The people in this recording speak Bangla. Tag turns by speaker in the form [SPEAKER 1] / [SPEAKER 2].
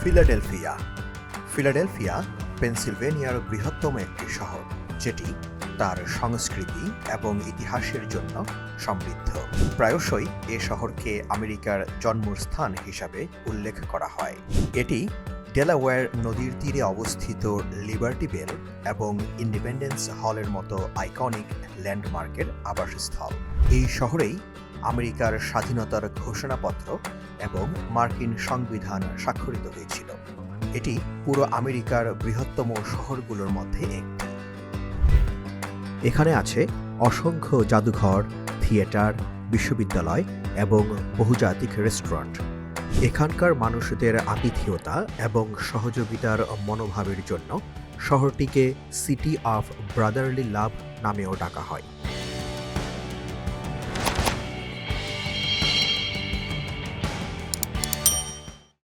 [SPEAKER 1] ফিলাডেলফিয়া ফিলাডেলফিয়া পেনসিলভেনিয়ার বৃহত্তম একটি শহর, যেটি তার সংস্কৃতি এবং ইতিহাসের জন্য সমৃদ্ধ। প্রায়শই এ শহরকে আমেরিকার জন্মস্থান হিসাবে উল্লেখ করা হয়। এটি ডেলাওয়্যার নদীর তীরে অবস্থিত লিবার্টি বেল এবং ইন্ডিপেন্ডেন্স হলের মতো আইকনিক ল্যান্ডমার্কের আবাসস্থল। এই শহরেই আমেরিকার স্বাধীনতার ঘোষণাপত্র এবং মার্কিন সংবিধান স্বাক্ষরিত হয়েছিল। এটি পুরো আমেরিকার বৃহত্তম শহরগুলোর মধ্যে একটি। এখানে আছে অসংখ্য জাদুঘর, থিয়েটার, বিশ্ববিদ্যালয় এবং বহুজাতিক রেস্টুরেন্ট। এখানকার মানুষদের আতিথেয়তা এবং সহযোগিতার মনোভাবের জন্য শহরটিকে সিটি অফ ব্রাদারলি লাভ নামেও ডাকা হয়।